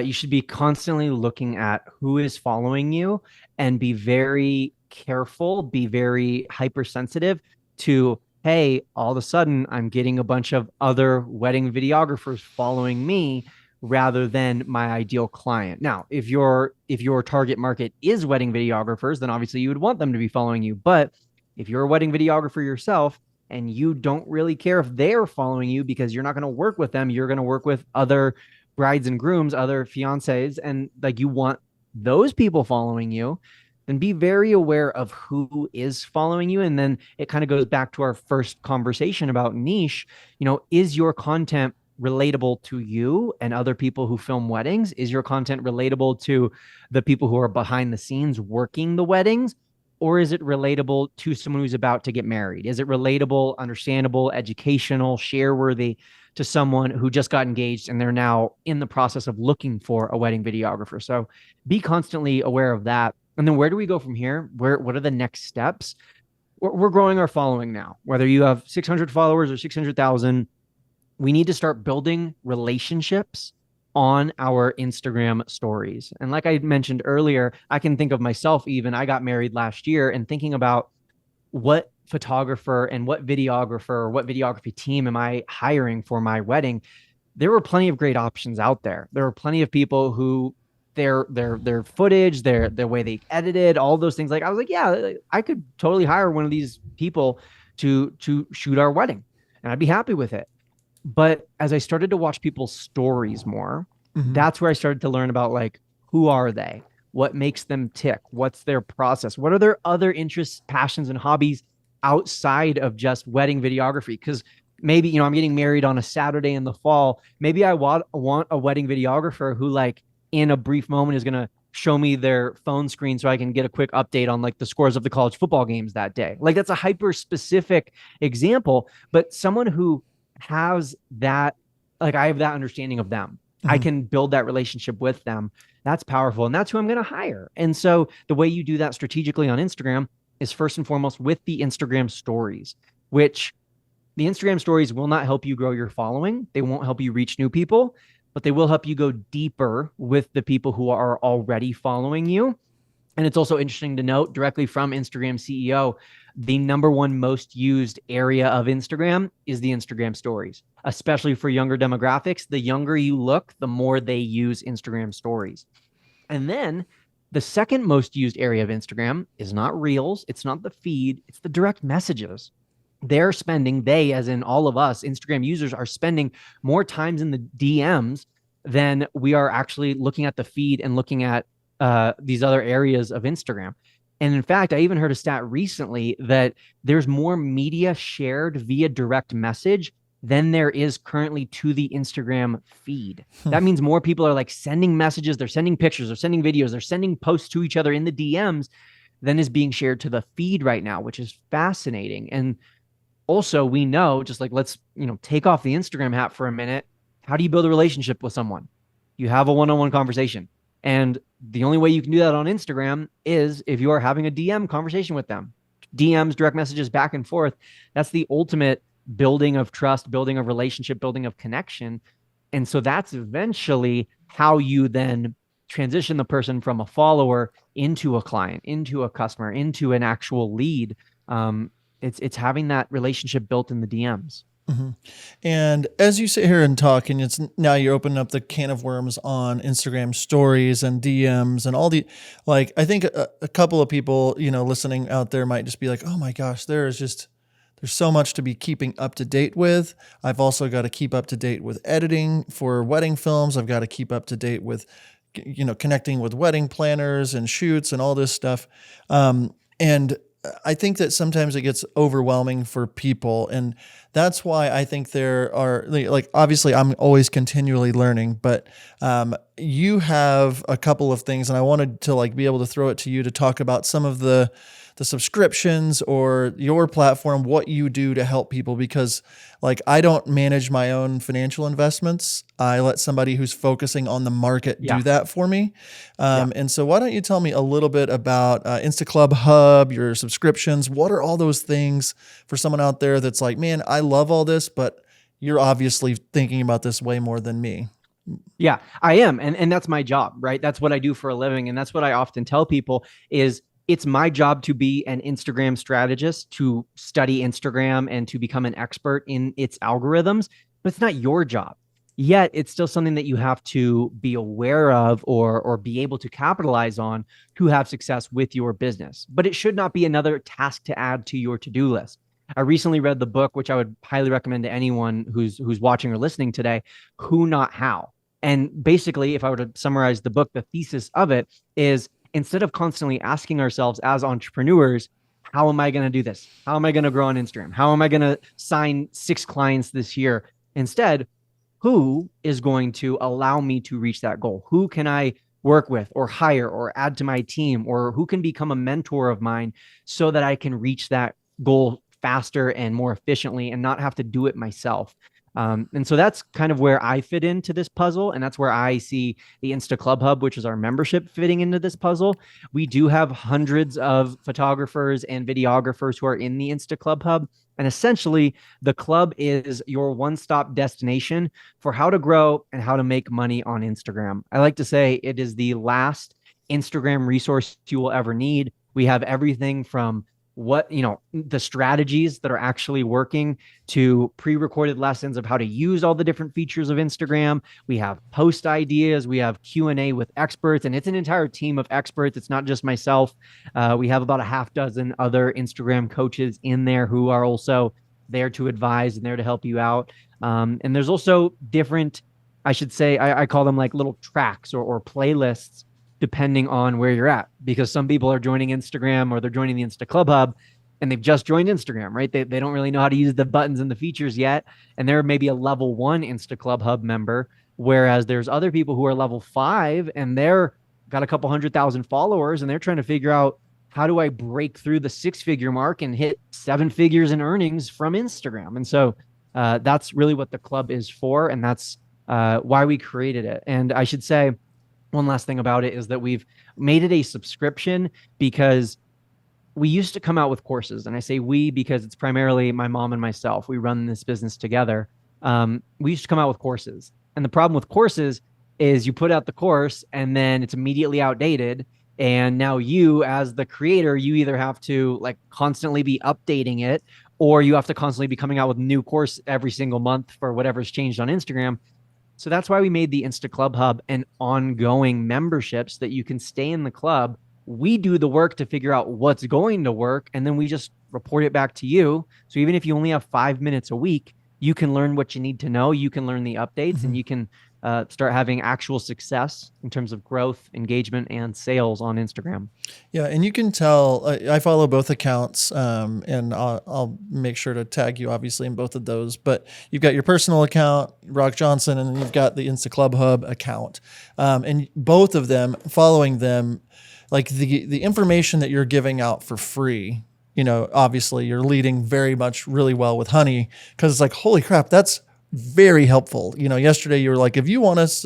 you should be constantly looking at who is following you and be very careful, be very hypersensitive to, hey, all of a sudden I'm getting a bunch of other wedding videographers following me rather than my ideal client. Now, if your target market is wedding videographers, then obviously you would want them to be following you. But if you're a wedding videographer yourself and you don't really care if they're following you because you're not going to work with them, you're going to work with other brides and grooms, other fiancés, and like you want those people following you, then be very aware of who is following you. And then it kind of goes back to our first conversation about niche. Is your content relatable to you and other people who film weddings? Is your content relatable to the people who are behind the scenes working the weddings? Or is it relatable to someone who's about to get married? Is it relatable, understandable, educational, share-worthy to someone who just got engaged and they're now in the process of looking for a wedding videographer? So be constantly aware of that. And then where do we go from here? What are the next steps? We're growing our following now. Whether you have 600 followers or 600,000, we need to start building relationships on our Instagram stories. And like I mentioned earlier, I can think of myself even. I got married last year, and thinking about what photographer and what videographer or what videography team am I hiring for my wedding? There were plenty of great options out there. There were plenty of people who their footage, their way they edited, all those things. Like I was like, yeah, I could totally hire one of these people to shoot our wedding, and I'd be happy with it. But as I started to watch people's stories more, that's where I started to learn about like, who are they? What makes them tick? What's their process? What are their other interests, passions, and hobbies outside of just wedding videography? Because maybe, I'm getting married on a Saturday in the fall. Maybe I want a wedding videographer who, like, in a brief moment is going to show me their phone screen so I can get a quick update on like the scores of the college football games that day. Like, that's a hyper specific example, but someone who has that, like, I have that understanding of them. I can build that relationship with them. That's powerful. And that's who I'm going to hire. And so the way you do that strategically on Instagram is first and foremost with the Instagram stories, which the Instagram stories will not help you grow your following. They won't help you reach new people, but they will help you go deeper with the people who are already following you. And it's also interesting to note directly from Instagram CEO, the number one most used area of Instagram is the Instagram stories, especially for younger demographics. The younger you look, the more they use Instagram stories. And then the second most used area of Instagram is not Reels. It's not the feed. It's the direct messages. They, as in all of us, Instagram users, are spending more times in the DMs than we are actually looking at the feed and looking at these other areas of Instagram. And in fact, I even heard a stat recently that there's more media shared via direct message than there is currently to the Instagram feed. That means more people are like sending messages, they're sending pictures, they're sending videos, they're sending posts to each other in the DMs than is being shared to the feed right now, which is fascinating. And also, we know, just like, let's, take off the Instagram hat for a minute. How do you build a relationship with someone? You have a one-on-one conversation. And the only way you can do that on Instagram is if you are having a DM conversation with them. DMs, direct messages, back and forth. That's the ultimate building of trust, building of relationship, building of connection. And so that's eventually how you then transition the person from a follower into a client, into a customer, into an actual lead. It's having that relationship built in the DMs. And as you sit here and talk, and it's now you're opening up the can of worms on Instagram stories and DMs and all the, like, I think a couple of people, listening out there might just be like, oh my gosh, there's so much to be keeping up to date with. I've also got to keep up to date with editing for wedding films. I've got to keep up to date with, connecting with wedding planners and shoots and all this stuff. And I think that sometimes it gets overwhelming for people. And that's why I think there are, like, obviously I'm always continually learning, but you have a couple of things, and I wanted to be able to throw it to you to talk about some of the subscriptions or your platform, what you do to help people, because I don't manage my own financial investments. I let somebody who's focusing on the market do that for me. And so why don't you tell me a little bit about Insta Club Hub, your subscriptions? What are all those things for someone out there that's like, man, I love all this, but you're obviously thinking about this way more than me. Yeah, I am. And that's my job, right? That's what I do for a living. And that's what I often tell people is, it's my job to be an Instagram strategist, to study Instagram and to become an expert in its algorithms, but it's not your job. Yet it's still something that you have to be aware of or be able to capitalize on to have success with your business. But it should not be another task to add to your to-do list. I recently read the book, which I would highly recommend to anyone who's watching or listening today, Who Not How. And basically, if I were to summarize the book, the thesis of it is, instead of constantly asking ourselves as entrepreneurs, how am I going to do this? How am I going to grow on Instagram? How am I going to sign 6 clients this year? Instead, who is going to allow me to reach that goal? Who can I work with or hire or add to my team, or who can become a mentor of mine so that I can reach that goal faster and more efficiently and not have to do it myself? And so that's kind of where I fit into this puzzle. And that's where I see the Insta Club Hub, which is our membership, fitting into this puzzle. We do have hundreds of photographers and videographers who are in the Insta Club Hub. And essentially, the club is your one-stop destination for how to grow and how to make money on Instagram. I like to say it is the last Instagram resource you will ever need. We have everything from the strategies that are actually working to pre-recorded lessons of how to use all the different features of Instagram. We have post ideas. We have Q&A with experts, and it's an entire team of experts. It's not just myself. We have about a half dozen other Instagram coaches in there who are also there to advise and there to help you out. And there's also different, I should say, I call them like little tracks or playlists, depending on where you're at, because some people are joining Instagram or they're joining the Insta Club Hub and they've just joined Instagram, right? They don't really know how to use the buttons and the features yet. And they're maybe a level 1 Insta Club Hub member. Whereas there's other people who are level 5 and they're got a couple 100,000 followers and they're trying to figure out, how do I break through the 6-figure mark and hit 7 figures in earnings from Instagram? And so that's really what the club is for. And that's why we created it. And I should say one last thing about it is that we've made it a subscription because we used to come out with courses. And I say we because it's primarily my mom and myself. We run this business together. We used to come out with courses. And the problem with courses is you put out the course and then it's immediately outdated. And now you, as the creator, you either have to like constantly be updating it, or you have to constantly be coming out with a new course every single month for whatever's changed on Instagram. So that's why we made the Insta Club Hub an ongoing memberships that you can stay in the club. We do the work to figure out what's going to work, and then we just report it back to you. So even if you only have 5 minutes a week, you can learn what you need to know. You can learn the updates, and you can start having actual success in terms of growth, engagement, and sales on Instagram. Yeah, and you can tell, I follow both accounts, and I'll make sure to tag you, obviously, in both of those. But you've got your personal account, Rock Johnson, and then you've got the Insta Club Hub account. And both of them, following them, like the information that you're giving out for free, obviously you're leading very much really well with Honey, because it's like, holy crap, that's very helpful. Yesterday you were like, if you want us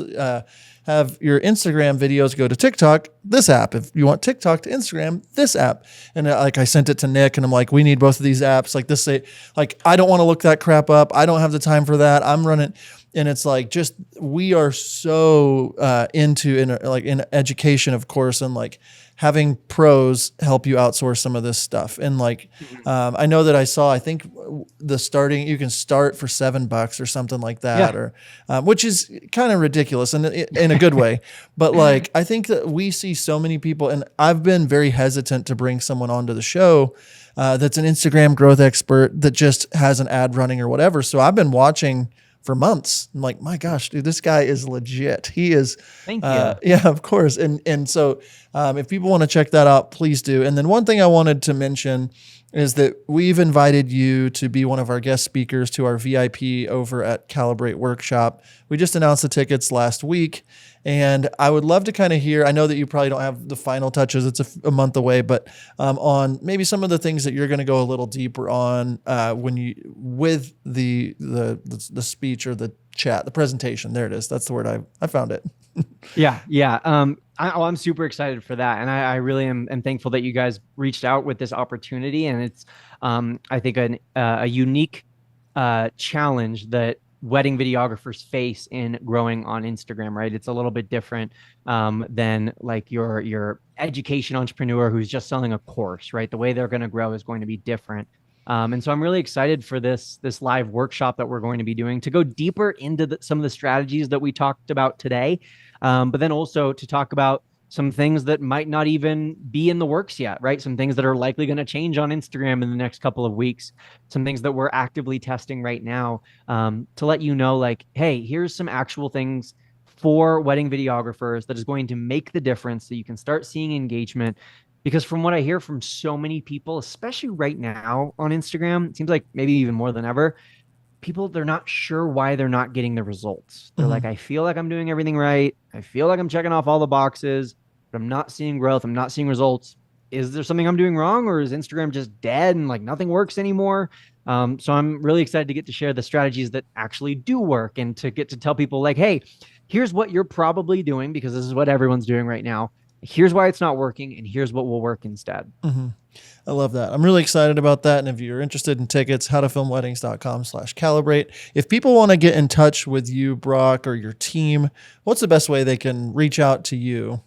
have your Instagram videos go to TikTok, this app. If you want TikTok to Instagram, this app. And I sent it to Nick, and I'm like, we need both of these apps. Like this, I don't want to look that crap up. I don't have the time for that. I'm running. And it's like, we are so into in education, of course, and like having pros help you outsource some of this stuff. And I know that I think you can start for $7 or something like that, or which is kind of ridiculous and in a good way. But I think that we see so many people, and I've been very hesitant to bring someone onto the show that's an Instagram growth expert that just has an ad running or whatever. So I've been watching for months. I'm like, my gosh, dude, this guy is legit. He is. Thank you. Yeah, of course. And so if people want to check that out, please do. And then one thing I wanted to mention is that we've invited you to be one of our guest speakers to our VIP over at Calibrate Workshop. We just announced the tickets last week, and I would love to kind of hear, I know that you probably don't have the final touches, it's a month away, but on maybe some of the things that you're going to go a little deeper on with the speech or the chat, the presentation. There it is. That's the word. I found it. Yeah. I'm super excited for that. And I really am thankful that you guys reached out with this opportunity. And it's, I think, a unique challenge that wedding videographers face in growing on Instagram, right? It's a little bit different than like your education entrepreneur who's just selling a course, right? The way they're going to grow is going to be different. And so I'm really excited for this live workshop that we're going to be doing to go deeper into some of the strategies that we talked about today, but then also to talk about some things that might not even be in the works yet, right? Some things that are likely going to change on Instagram in the next couple of weeks, some things that we're actively testing right now, to let you know, like, hey, here's some actual things for wedding videographers that is going to make the difference so you can start seeing engagement. Because from what I hear from so many people, especially right now on Instagram, it seems like maybe even more than ever, they're not sure why they're not getting the results. They're like, I feel like I'm doing everything right. I feel like I'm checking off all the boxes, but I'm not seeing growth. I'm not seeing results. Is there something I'm doing wrong, or is Instagram just dead and like nothing works anymore? So I'm really excited to get to share the strategies that actually do work, and to get to tell people like, hey, here's what you're probably doing, because this is what everyone's doing right now. Here's why it's not working, and here's what will work instead. I love that. I'm really excited about that. And if you're interested in tickets, howtofilmweddings.com/calibrate. If people want to get in touch with you, Brock, or your team, what's the best way they can reach out to you?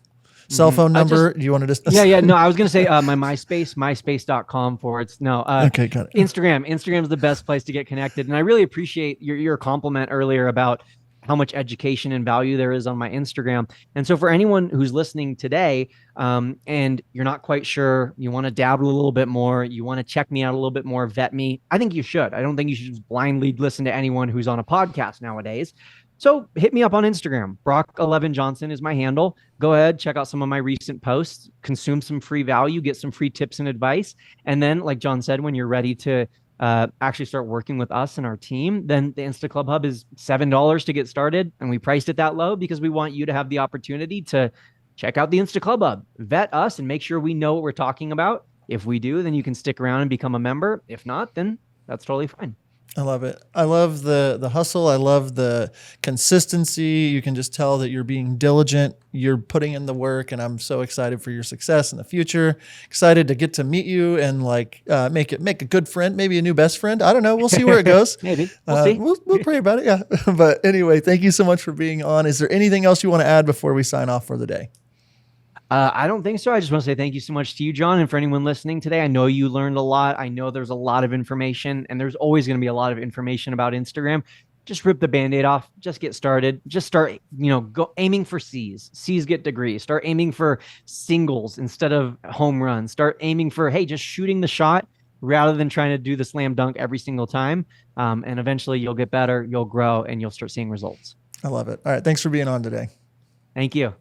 Cell phone number? Do you want to just? Yeah. No, I was going to say my MySpace, myspace.com okay, got it. Instagram is the best place to get connected. And I really appreciate your compliment earlier about how much education and value there is on my Instagram. And so for anyone who's listening today, and you're not quite sure, you want to dabble a little bit more, you want to check me out a little bit more, vet me, I think you should. I don't think you should just blindly listen to anyone who's on a podcast nowadays. So hit me up on Instagram. Brock11 Johnson is my handle. Go ahead, check out some of my recent posts, consume some free value, get some free tips and advice. And then, like John said, when you're ready to actually start working with us and our team, then the Insta Club Hub is $7 to get started. And we priced it that low because we want you to have the opportunity to check out the Insta Club Hub, vet us, and make sure we know what we're talking about. If we do, then you can stick around and become a member. If not, then that's totally fine. I love it. I love the hustle. I love the consistency. You can just tell that you're being diligent. You're putting in the work, and I'm so excited for your success in the future. Excited to get to meet you and make a good friend, maybe a new best friend. I don't know. We'll see where it goes. Maybe we'll see. We'll pray about it. Yeah. But anyway, thank you so much for being on. Is there anything else you want to add before we sign off for the day? I don't think so. I just want to say thank you so much to you, John. And for anyone listening today, I know you learned a lot. I know there's a lot of information, and there's always going to be a lot of information about Instagram. Just rip the Band-Aid off. Just get started. Just start, go aiming for C's. C's get degrees. Start aiming for singles instead of home runs. Start aiming for, hey, just shooting the shot rather than trying to do the slam dunk every single time. And eventually you'll get better, you'll grow, and you'll start seeing results. I love it. All right. Thanks for being on today. Thank you.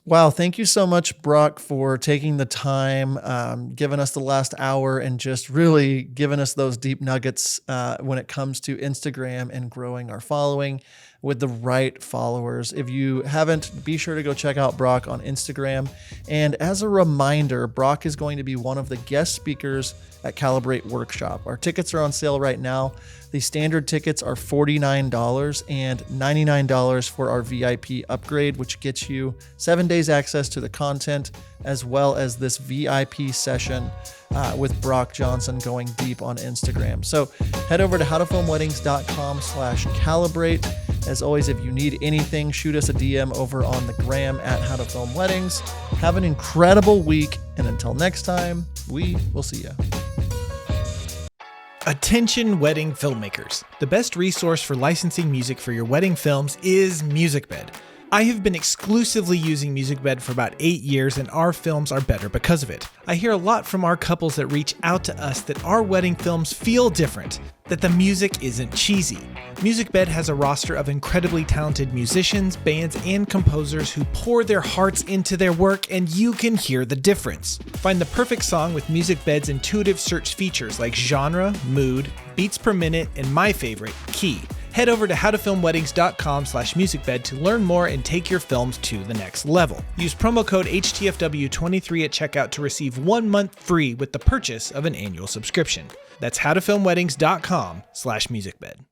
Wow. Thank you so much, Brock, for taking the time, giving us the last hour and just really giving us those deep nuggets when it comes to Instagram and growing our following with the right followers. If you haven't, be sure to go check out Brock on Instagram. And as a reminder, Brock is going to be one of the guest speakers at Calibrate Workshop. Our tickets are on sale right now. The standard tickets are $49 and $99 for our VIP upgrade, which gets you 7 days access to the content, as well as this VIP session with Brock Johnson going deep on Instagram. So head over to howtofilmweddings.com/calibrate. As always, if you need anything, shoot us a DM over on the gram at howtofilmweddings. Have an incredible week. And until next time, we will see you. Attention wedding filmmakers. The best resource for licensing music for your wedding films is MusicBed. I have been exclusively using MusicBed for about 8 years, and our films are better because of it. I hear a lot from our couples that reach out to us that our wedding films feel different, that the music isn't cheesy. MusicBed has a roster of incredibly talented musicians, bands, and composers who pour their hearts into their work, and you can hear the difference. Find the perfect song with MusicBed's intuitive search features like genre, mood, beats per minute, and my favorite, key. Head over to howtofilmweddings.com/musicbed to learn more and take your films to the next level. Use promo code HTFW23 at checkout to receive 1 month free with the purchase of an annual subscription. That's howtofilmweddings.com/musicbed.